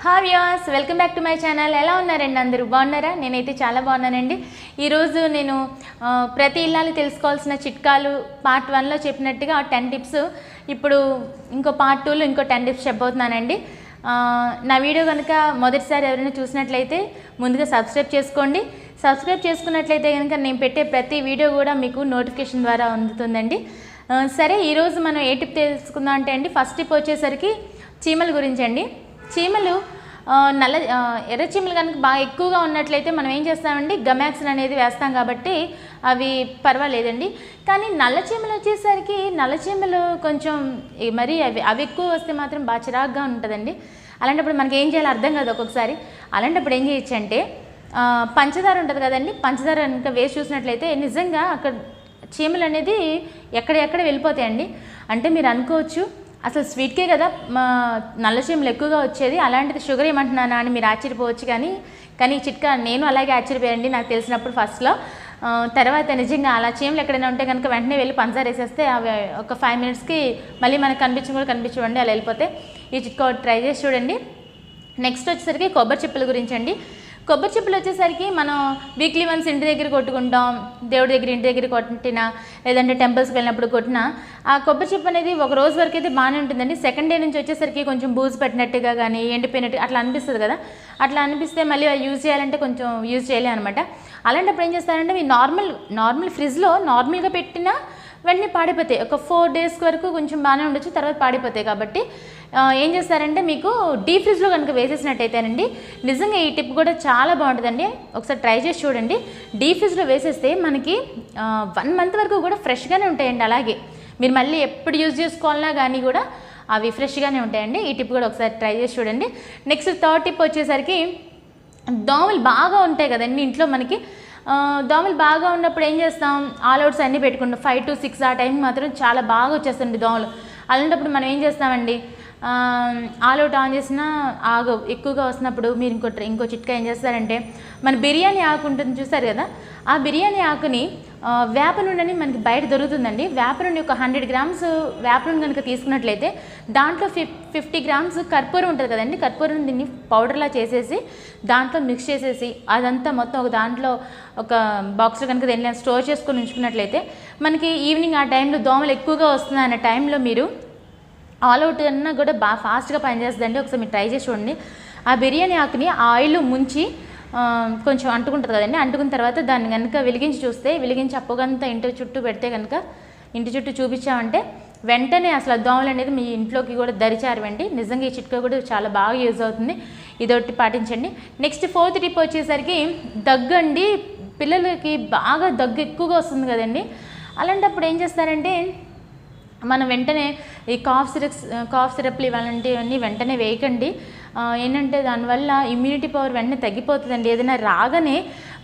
Hi viewers, welcome back to my channel. ఎలా ఉన్నారండి అందరూ? బాగున్నారా? నేనైతే చాలా బాగున్నానండి. ఈరోజు నేను ప్రతి ఇల్లాలు తెలుసుకోవాల్సిన చిట్కాలు పార్ట్ 1లో చెప్పినట్టుగా 10 టిప్స్ ఇప్పుడు ఇంకో పార్ట్ 2లో ఇంకో 10 టిప్స్ చెప్పబోతున్నానండి. నా వీడియో కనుక మొదటిసారి ఎవరైనా చూసినట్లయితే ముందుగా సబ్స్క్రైబ్ చేసుకోండి. సబ్స్క్రైబ్ చేసుకున్నట్లయితే కనుక నేను పెట్టే ప్రతి వీడియో కూడా మీకు నోటిఫికేషన్ ద్వారా అందుతుందండి. సరే, ఈరోజు మనం ఏ టిప్ తెలుసుకుందాం అంటే అండి, ఫస్ట్ టిప్ వచ్చేసరికి చీమల గురించి అండి. చీమలు ఎర్ర చీమలు కనుక బాగా ఎక్కువగా ఉన్నట్లయితే మనం ఏం చేస్తామండి, గమాక్సిన్ అనేది వేస్తాం కాబట్టి అవి పర్వాలేదండి. కానీ నల్ల చీమలు వచ్చేసరికి నల్ల చీమలు కొంచెం మరి అవి ఎక్కువ వస్తే మాత్రం బాగా చిరాగ్గా ఉంటుందండి. అలాంటప్పుడు మనకి ఏం చేయాలో అర్థం కాదు ఒక్కొక్కసారి. అలాంటప్పుడు ఏం చేయొచ్చు అంటే, పంచదార ఉంటుంది కదండి, పంచదార కనుక వేసి చూసినట్లయితే నిజంగా అక్కడ చీమలు అనేది ఎక్కడెక్కడ వెళ్ళిపోతాయండి. అంటే మీరు అనుకోవచ్చు, అసలు స్వీట్కే కదా నల్ల చీమలు ఎక్కువగా వచ్చేది, అలాంటిది షుగర్ ఏమంటున్నానా అని మీరు ఆశ్చర్యపోవచ్చు. కానీ చిట్కా నేను అలాగే ఆశ్చర్యపోయండి నాకు తెలిసినప్పుడు ఫస్ట్లో. తర్వాత నిజంగా అలా చీమలు ఎక్కడైనా ఉంటే కనుక వెంటనే వెళ్ళి పంచదార వేసేస్తే అవి ఒక 5 మినిట్స్కి మళ్ళీ మనకు కనిపించండి, అలా వెళ్ళిపోతే ఈ చిట్కా ట్రై చేసి చూడండి. నెక్స్ట్ వచ్చేసరికి కొబ్బరి చిప్పల గురించి అండి. కొబ్బరి చిప్పలు వచ్చేసరికి మనం వీక్లీ వన్స్ ఇంటి దగ్గర కొట్టుకుంటాం, దేవుడి దగ్గర ఇంటి దగ్గర కొట్టినా లేదంటే టెంపుల్స్కి వెళ్ళినప్పుడు కొట్టినా ఆ కొబ్బరి చిప్ప అనేది ఒక రోజు వరకు అయితే బాగానే ఉంటుందండి. సెకండ్ డే నుంచి వచ్చేసరికి కొంచెం బూజు పెట్టినట్టుగా కానీ ఎండిపోయినట్టుగా అట్లా అనిపిస్తుంది కదా. అట్లా అనిపిస్తే మళ్ళీ యూజ్ చేయాలంటే కొంచెం యూజ్ చేయలే అనమాట. అలాంటప్పుడు ఏం చేస్తారంటే, మీ నార్మల్ ఫ్రిడ్జ్లో నార్మల్గా పెట్టినా వెంటనే పాడిపోతాయి. ఒక 4 డేస్ వరకు కొంచెం బాగానే ఉండొచ్చు, తర్వాత పాడిపోతాయి. కాబట్టి ఏం చేస్తారంటే, మీకు డీప్ ఫ్రిడ్జ్లో కనుక వేసేసినట్టయితేనండి నిజంగా ఈ టిప్ కూడా చాలా బాగుంటుందండి. ఒకసారి ట్రై చేసి చూడండి. డీప్ ఫ్రిడ్జ్లో వేసేస్తే మనకి 1 మంత్ వరకు కూడా ఫ్రెష్గానే ఉంటాయండి. అలాగే మీరు మళ్ళీ ఎప్పుడు యూజ్ చేసుకోవాలన్నా కానీ కూడా అవి ఫ్రెష్గానే ఉంటాయండి. ఈ టిప్ కూడా ఒకసారి ట్రై చేసి చూడండి. నెక్స్ట్ థర్డ్ టిప్ వచ్చేసరికి, దోమలు బాగా ఉంటాయి కదండి ఇంట్లో మనకి. దోమలు బాగా ఉన్నప్పుడు ఏం చేస్తాం, ఆల్ అవుట్స్ అన్నీ పెట్టుకుంటాం. 5 to 6 ఆ టైంకి మాత్రం చాలా బాగా వచ్చేస్తుంది దోమలు. అలాంటప్పుడు మనం ఏం చేస్తామండి, ఆల్ అవుట్ ఆన్ చేసినా ఎక్కువగా వస్తున్నప్పుడు మీరు ఇంకో చిట్కా ఏం చేస్తారంటే, మన బిర్యానీ ఆకు ఉంటుంది చూస్తారు కదా, ఆ బిర్యానీ ఆకుని వేప నూనెని మనకి బయట దొరుకుతుందండి. వేప నూనె ఒక 100 గ్రామ్స్ వేప నూనె కనుక తీసుకున్నట్లయితే దాంట్లో 50 గ్రామ్స్ కర్పూరం ఉంటుంది కదండి, కర్పూరం దీన్ని పౌడర్లా చేసేసి దాంట్లో మిక్స్ చేసేసి అదంతా మొత్తం ఒక దాంట్లో ఒక బాక్స్లో కనుక దేనిలో స్టోర్ చేసుకొని ఉంచుకున్నట్లయితే మనకి ఈవినింగ్ ఆ టైంలో దోమలు ఎక్కువగా వస్తుంది అన్న టైంలో మీరు ఆల్ అవుట్ అన్నా కూడా బాగా ఫాస్ట్గా పనిచేస్తుందండి. ఒకసారి మీరు ట్రై చేసి చూడండి. ఆ బిర్యానీ ఆకుని ఆయిల్ ముంచి కొంచెం అంటుకుంటుంది కదండి, అంటుకున్న తర్వాత దాన్ని కనుక వెలిగించి ఆ పొగంతా ఇంటి చుట్టూ పెడితే కనుక, ఇంటి చుట్టూ చూపించామంటే వెంటనే అసలు దోమలు అనేది మీ ఇంట్లోకి కూడా దరిచారవండి. నిజంగా ఈ చిట్కా కూడా చాలా బాగా యూజ్ అవుతుంది. ఇదొకటి పాటించండి. నెక్స్ట్ 4th టిప్ వచ్చేసరికి దగ్గు అండి. పిల్లలకి బాగా దగ్గు ఎక్కువగా వస్తుంది కదండి. అలాంటప్పుడు ఏం చేస్తారంటే, మనం వెంటనే ఈ కాఫ్ సిరప్లు ఇలాంటివన్నీ వెంటనే వేయకండి. ఏంటంటే దానివల్ల ఇమ్యూనిటీ పవర్ వెంటనే తగ్గిపోతుందండి. ఏదైనా రాగానే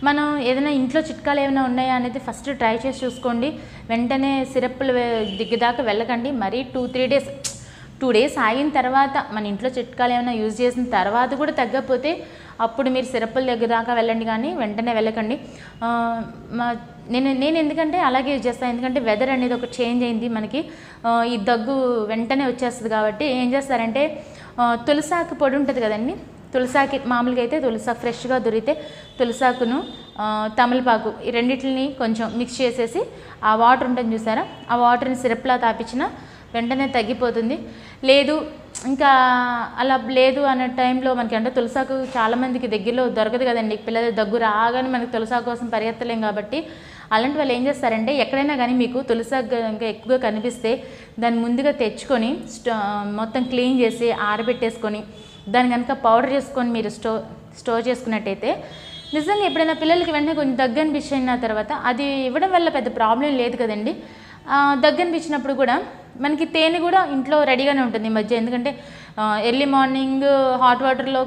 మనం ఏదైనా ఇంట్లో చిట్కాలు ఏమైనా ఉన్నాయా అనేది ఫస్ట్ ట్రై చేసి చూసుకోండి. వెంటనే సిరప్లు దిగ్గదాకా వెళ్ళకండి. మరీ 2 డేస్ ఆగిన తర్వాత మన ఇంట్లో చిట్కాలు ఏమైనా యూజ్ చేసిన తర్వాత కూడా తగ్గకపోతే అప్పుడు మీరు సిరప్ల దగ్గర దాకా వెళ్ళండి, కానీ వెంటనే వెళ్ళకండి. నేను ఎందుకంటే అలాగే యూజ్ చేస్తాను, ఎందుకంటే వెదర్ అనేది ఒక చేంజ్ అయింది మనకి. ఈ దగ్గు వెంటనే వచ్చేస్తుంది కాబట్టి ఏం చేస్తారంటే, తులసాకు పొడి ఉంటుంది కదండి, తులసాకి మామూలుగా అయితే తులసాకు ఫ్రెష్గా దొరికితే తులసాకును తమలపాకు ఈ రెండింటిని కొంచెం మిక్స్ చేసేసి ఆ వాటర్ ఉంటుంది చూసారా, ఆ వాటర్ని సిరప్లా తాపించిన వెంటనే తగ్గిపోతుంది. లేదు ఇంకా అలా లేదు అన్న టైంలో మనకి అంటే తులసాకు చాలామందికి దగ్గరలో దొరకదు కదండి. పిల్లలు దగ్గు రాగానే మనకి తులసాకు కోసం పరిగెత్తలేం కాబట్టి అలాంటి వాళ్ళు ఏం చేస్తారంటే, ఎక్కడైనా కానీ మీకు తులసాకు ఇంకా ఎక్కువగా కనిపిస్తే దాన్ని ముందుగా తెచ్చుకొని మొత్తం క్లీన్ చేసి ఆరబెట్టేసుకొని దాన్ని కనుక పౌడర్ చేసుకొని మీరు స్టోర్ చేసుకున్నట్టయితే నిజంగా ఎప్పుడైనా పిల్లలకి వెంటనే కొంచెం దగ్గు అనిపించిన తర్వాత అది ఇవ్వడం వల్ల పెద్ద ప్రాబ్లం లేదు కదండి. దగ్గు అనిపించినప్పుడు కూడా మనకి తేనె కూడా ఇంట్లో రెడీగానే ఉంటుంది ఈ మధ్య. ఎందుకంటే ఎర్లీ మార్నింగ్ హాట్ వాటర్లో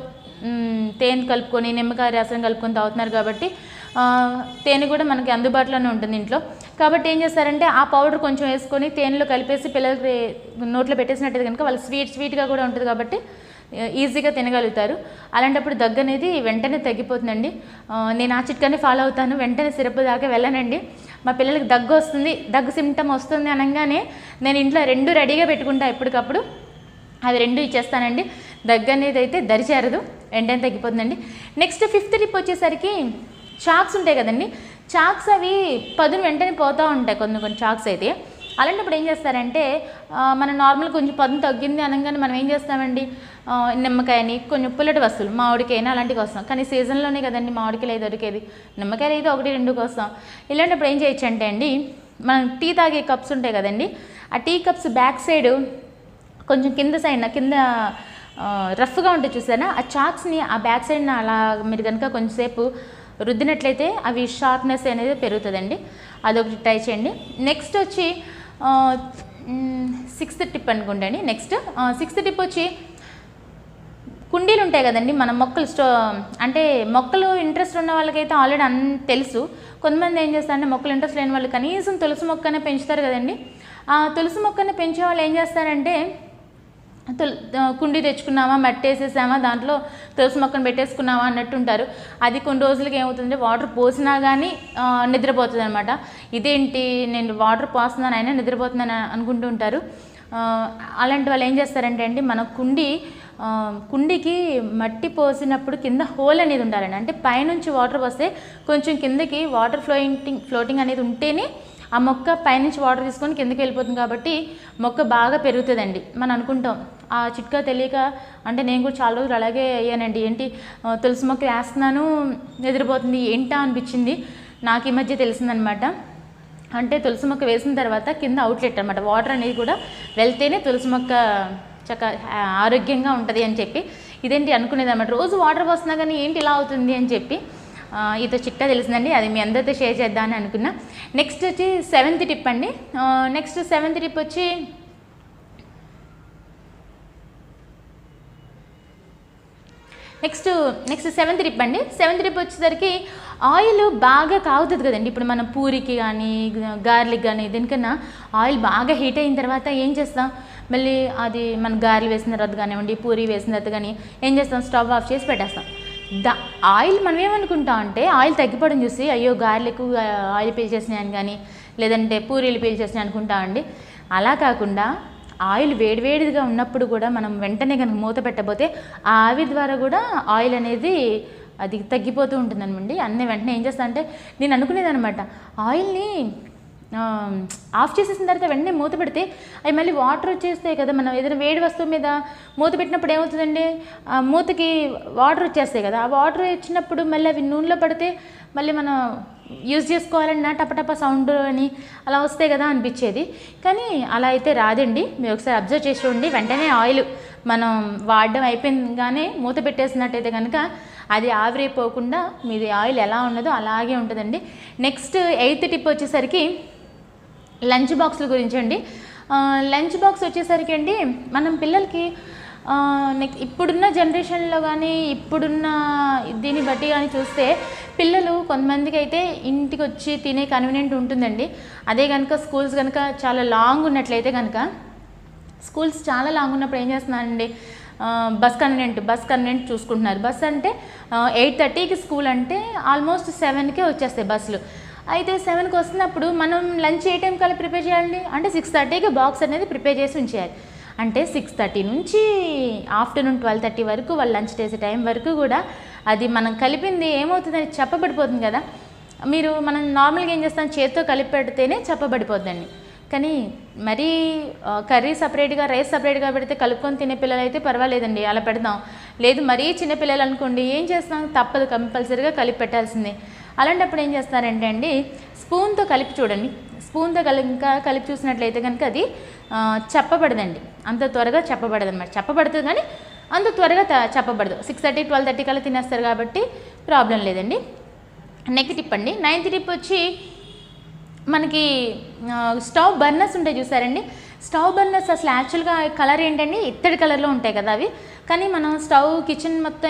తేనె కలుపుకొని నిమ్మకాయ రసం కలుపుకొని తాగుతున్నారు కాబట్టి తేనె కూడా మనకి అందుబాటులోనే ఉంటుంది ఇంట్లో. కాబట్టి ఏం చేస్తారంటే, ఆ పౌడర్ కొంచెం వేసుకొని తేనెలో కలిపేసి పిల్లలకి నోట్లో పెట్టేసినట్టు కనుక వాళ్ళు స్వీట్గా కూడా ఉంటుంది కాబట్టి ఈజీగా తినగలుగుతారు. అలాంటప్పుడు దగ్గు అనేది వెంటనే తగ్గిపోతుందండి. నేను ఆ చిట్కాని ఫాలో అవుతాను. వెంటనే సిరప్ దాకా వెళ్ళనండి. మా పిల్లలకి దగ్గు సిమ్టమ్ వస్తుంది అనగానే నేను ఇంట్లో 2 రెడీగా పెట్టుకుంటా ఎప్పటికప్పుడు. అది 2 ఇచ్చేస్తానండి. దగ్గు అనేది అయితే దరిచేరదు, వెంటనే తగ్గిపోతుందండి. నెక్స్ట్ 5th టిప్ వచ్చేసరికి చాక్స్ ఉంటాయి కదండి, చాక్స్ అవి పదును వెంటనే పోతూ ఉంటాయి కొన్ని చాక్స్ అయితే. అలాంటప్పుడు ఏం చేస్తారంటే మనం నార్మల్ కొంచెం పదును తగ్గింది అనగానే మనం ఏం చేస్తామండి, నిమ్మకాయని కొంచెం పుల్లటి వస్తువులు మామిడికాయని అలాంటివి వస్తాం. కానీ సీజన్లోనే కదండి మామిడికాయలు అయితే దొరికేది, నిమ్మకాయలు అయితే 1-2 వస్తాం. ఇలాంటప్పుడు ఏం చేయొచ్చు అంటే అండి, మనం టీ తాగే కప్స్ ఉంటాయి కదండి, ఆ టీ కప్స్ బ్యాక్ సైడ్ కొంచెం కింద రఫ్గా ఉంటుంది చూసారా, ఆ చాక్స్ని ఆ బ్యాక్ సైడ్ని అలా మీరు కనుక కొంచెంసేపు రుద్దినట్లయితే అవి షార్ప్నెస్ అనేది పెరుగుతుందండి. అదొకటి ట్రై చేయండి. నెక్స్ట్ వచ్చి 6th tip అనుకుంటండి. Next 6th tip వచ్చి కుండీలు ఉంటాయి కదండి, మన మొక్కలు అంటే మొక్కలు ఇంట్రెస్ట్ ఉన్న వాళ్ళకైతే ఆల్రెడీ తెలుసు. కొంతమంది ఏం చేస్తారంటే మొక్కలు ఇంట్రెస్ట్ లేని వాళ్ళు కనీసం తులసి మొక్కనే పెంచుతారు కదండి. ఆ తులసి మొక్కని పెంచే వాళ్ళు ఏం చేస్తారంటే కుండీ తెచ్చుకున్నామా, మట్టి వేసేసామా, దాంట్లో తులసి మొక్కను పెట్టేసుకున్నామా అన్నట్టు ఉంటారు. అది కొన్ని రోజులకి ఏమవుతుందంటే వాటర్ పోసినా కానీ నిద్రపోతుంది అనమాట. ఇదేంటి నేను వాటర్ పోస్తున్నాను అయినా నిద్రపోతున్నాను అనుకుంటూ ఉంటారు. అలాంటి వాళ్ళు ఏం చేస్తారంటే అండి, మన కుండీకి మట్టి పోసినప్పుడు కింద హోల్ అనేది ఉండాలండి. అంటే పైనుంచి వాటర్ వస్తే కొంచెం కిందకి వాటర్ ఫ్లోటింగ్ అనేది ఉంటేనే ఆ మొక్క పైనుంచి వాటర్ తీసుకొని కిందకి వెళ్ళిపోతుంది, కాబట్టి మొక్క బాగా పెరుగుతుందండి. మనం అనుకుంటాం ఆ చిట్కా తెలియక, అంటే నేను కూడా చాలా రోజులు అలాగే అయ్యానండి. ఏంటి తులసి మొక్క వేస్తున్నాను నిద్రపోతుంది ఏంటా అనిపించింది. నాకు ఈ మధ్య తెలిసిందనమాట. అంటే తులసి మొక్క వేసిన తర్వాత కింద అవుట్లెట్ అనమాట, వాటర్ అనేది కూడా వెళ్తేనే తులసి మొక్క ఆరోగ్యంగా ఉంటుంది అని చెప్పి ఇదేంటి అనుకునేది అనమాట. రోజు వాటర్ పోస్తున్నా కానీ ఏంటి ఇలా అవుతుంది అని చెప్పి ఇదో చిట్కా తెలిసిందండి, అది మీ అందరితో షేర్ చేద్దామని అనుకున్నా. నెక్స్ట్ వచ్చి 7th టిప్ అండి. నెక్స్ట్ 7th టిప్ వచ్చి నెక్స్ట్ 7th టిప్ అండి. 7th టిప్ వచ్చేసరికి ఆయిల్ బాగా కాగుతుంది కదండి. ఇప్పుడు మనం పూరికి కానీ గార్లిక్ కానీ దేనికన్నా ఆయిల్ బాగా హీట్ అయిన తర్వాత ఏం చేస్తాం, మళ్ళీ అది మనం గారెలు వేసిన తర్వాత కానివ్వండి, పూరి వేసిన తర్వాత కానీ ఏం చేస్తాం, స్టవ్ ఆఫ్ చేసి పెట్టేస్తాం. ఆయిల్ మనం ఏమనుకుంటాం అంటే ఆయిల్ తగ్గిపోవడం చూసి అయ్యో గారెలు ఎక్కువ ఆయిల్ పీల్చేసినాయని కానీ లేదంటే పూరీలు పీల్చేసినాయి అనుకుంటామండి. అలా కాకుండా ఆయిల్ వేడివేడిగా ఉన్నప్పుడు కూడా మనం వెంటనే కనుక మూత పెట్టబోతే ఆ ఆవిరి ద్వారా కూడా ఆయిల్ అనేది అది తగ్గిపోతూ ఉంటుందనమాట. అన్నీ వెంటనే ఏం చేస్తా అంటే నేను అనుకునేది అనమాట, ఆయిల్ని ఆఫ్ చేసేసిన తర్వాత వెంటనే మూత పెడితే అవి మళ్ళీ వాటర్ వచ్చేస్తాయి కదా. మనం ఏదైనా వేడి వస్తువు మీద మూత పెట్టినప్పుడు ఏమవుతుందండి, ఆ మూతకి వాటర్ వచ్చేస్తాయి కదా. ఆ వాటర్ వచ్చినప్పుడు మళ్ళీ అవి నూనెలో పడితే మళ్ళీ మనం యూజ్ చేసుకోవాలన్నా టపటప సౌండ్ అని అలా వస్తాయి కదా అనిపించేది. కానీ అలా అయితే రాదండి. మీరు ఒకసారి అబ్జర్వ్ చేసి చూడండి, వెంటనే ఆయిల్ మనం వాడడం అయిపోయిందిగానే మూత పెట్టేసినట్టయితే కనుక అది ఆవిరైపోకుండా మీది ఆయిల్ ఎలా ఉన్నదో అలాగే ఉంటుందండి. నెక్స్ట్ 8th టిప్ వచ్చేసరికి లంచ్ బాక్సుల గురించి అండి. లంచ్ బాక్స్ వచ్చేసరికి అండి మనం పిల్లలకి ఇప్పుడున్న జనరేషన్లో కానీ ఇప్పుడున్న దీన్ని బట్టి కానీ చూస్తే పిల్లలు కొంతమందికి అయితే ఇంటికి వచ్చి తినే కన్వీనియంట్ ఉంటుందండి. అదే కనుక స్కూల్స్ కనుక చాలా లాంగ్ ఉన్నట్లయితే కనుక స్కూల్స్ చాలా లాంగ్ ఉన్నప్పుడు ఏం చేస్తున్నారండి, బస్ కన్వీనియంట్ చూసుకుంటున్నారు. బస్ అంటే 8:30కి స్కూల్ అంటే ఆల్మోస్ట్ 7కే వచ్చేస్తాయి బస్సులు. అయితే 7కి వస్తున్నప్పుడు మనం లంచ్ ఏ టైం కల్లా ప్రిపేర్ చేయాలి అంటే 6:30కి బాక్స్ అనేది ప్రిపేర్ చేసి ఉంచేయాలి. అంటే 6:30 నుంచి ఆఫ్టర్నూన్ 12:30 వరకు వాళ్ళు లంచ్ చేసే టైం వరకు కూడా అది మనం కలిపింది ఏమవుతుందని చెప్పబడిపోతుంది కదా. మనం నార్మల్గా ఏం చేస్తాం, చేత్తో కలిపి పెడితేనే చెప్పబడిపోద్దండి. కానీ మరీ కర్రీ సపరేట్గా రైస్ సపరేట్గా పెడితే కలుపుకొని తినే పిల్లలు అయితే పర్వాలేదండి, అలా పెడదాం. లేదు మరీ చిన్నపిల్లలు అనుకోండి ఏం చేస్తాం, తప్పదు కంపల్సరీగా కలిపి పెట్టాల్సిందే. అలాంటప్పుడు ఏం చేస్తారంటే అండి స్పూన్తో కలిపి చూడండి. స్పూన్తో కలిపి చూసినట్లయితే కనుక అది చెప్పబడదండి, అంత త్వరగా చెప్పబడదు అనమాట. చెప్పబడుతుంది కానీ అంత త్వరగా చెప్పబడదు. 6:30 12:30 కల్లా తినేస్తారు కాబట్టి ప్రాబ్లం లేదండి. నెక్స్ట్ టిప్ అండి 9th టిప్ వచ్చి మనకి స్టవ్ బర్నర్స్ ఉంటాయి చూసారండి. స్టవ్ బర్నర్స్ అసలు యాక్చువల్గా కలర్ ఏంటండి, ఇత్తడి కలర్లో ఉంటాయి కదా అవి. కానీ మనం కిచెన్ మొత్తం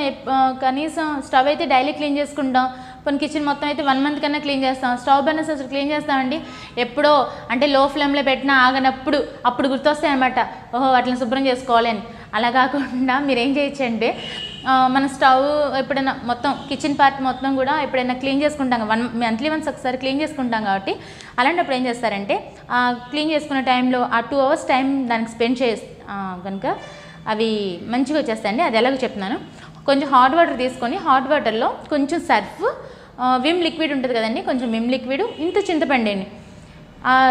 కనీసం స్టవ్ అయితే డైలీ క్లీన్ చేసుకుంటాం, కొన్ని కిచెన్ మొత్తం అయితే 1 month కన్నా క్లీన్ చేస్తాం. స్టవ్ బర్నర్స్ అసలు క్లీన్ చేస్తామండి ఎప్పుడో, అంటే లో ఫ్లేమ్లో పెట్టినా ఆగనప్పుడు అప్పుడు గుర్తొస్తాయి అనమాట, ఓహో వాటిని శుభ్రం చేసుకోవాలి అని. అలా కాకుండా మీరు ఏం చేయొచ్చు అంటే మన స్టవ్ ఎప్పుడైనా మొత్తం కిచెన్ పార్ట్ మొత్తం కూడా ఎప్పుడైనా క్లీన్ చేసుకుంటాం, మంత్లీ వన్స్ ఒకసారి క్లీన్ చేసుకుంటాం కాబట్టి అలాంటప్పుడు ఏం చేస్తారంటే క్లీన్ చేసుకునే టైంలో ఆ 2 hours టైం దానికి స్పెండ్ కనుక అవి మంచిగా వచ్చేస్తాయండి. అది ఎలాగో చెప్తున్నాను. కొంచెం హాట్ వాటర్ తీసుకొని హాట్ వాటర్లో కొంచెం సర్ఫ్, విమ్ లిక్విడ్ ఉంటుంది కదండి, కొంచెం విమ్ లిక్విడ్, ఇంత చింతపండు అండి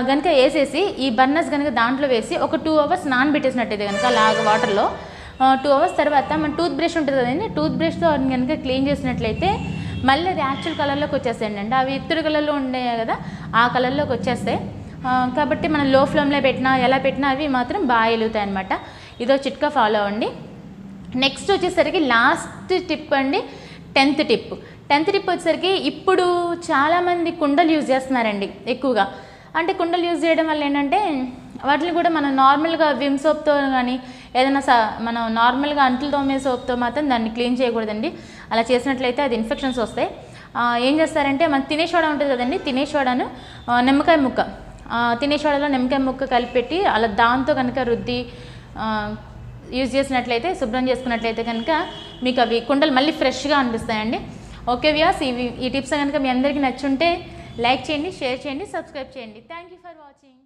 కనుక వేసేసి ఈ బర్నర్స్ కనుక దాంట్లో వేసి ఒక 2 అవర్స్ నానబెట్టేసినట్టయితే కనుక అలాగ వాటర్లో 2 అవర్స్ తర్వాత మన టూత్ బ్రష్ ఉంటుంది కదండి, టూత్ బ్రష్తో కనుక క్లీన్ చేసినట్లయితే మళ్ళీ అది యాక్చువల్ కలర్లోకి వచ్చేస్తాయండి. అవి ఇత్తడి కలర్లో ఉండే కదా, ఆ కలర్లోకి వచ్చేస్తాయి. కాబట్టి మనం లో ఫ్లేమ్లో పెట్టినా ఎలా పెట్టినా అవి మాత్రం బాగా వెలుగుతాయి అనమాట. ఇదో చిట్కా ఫాలో అవ్వండి. నెక్స్ట్ వచ్చేసరికి లాస్ట్ టిప్ అండి, 10th టిప్. 10th టిప్ వచ్చేసరికి ఇప్పుడు చాలామంది కుండలు యూజ్ చేస్తున్నారండి ఎక్కువగా. అంటే కుండలు యూజ్ చేయడం వల్ల ఏంటంటే వాటిని కూడా మనం నార్మల్గా విమ్ సోప్తో కానీ ఏదైనా మనం నార్మల్గా అంట్లు తోమే సోప్తో మాత్రం దాన్ని క్లీన్ చేయకూడదండి. అలా చేసినట్లయితే అది ఇన్ఫెక్షన్స్ వస్తాయి. ఏం చేస్తారంటే మన తినే సోడా ఉంటుంది కదండి, తినే సోడాను నిమ్మకాయ ముక్క, తినే సోడాలో నిమ్మకాయ ముక్క కలిపి పెట్టి అలా దాంతో కనుక రుద్ది యూజ్ చేసినట్లయితే, శుభ్రం చేసుకున్నట్లయితే కనుక మీకు అవి కుండలు మళ్ళీ ఫ్రెష్గా అనిపిస్తాయండి. ఓకే వ్యూయర్స్, ఈ టిప్స్ కనుక మీ అందరికీ నచ్చుంటే లైక్ చేయండి, షేర్ చేయండి, సబ్స్క్రైబ్ చేయండి. Thank you for watching.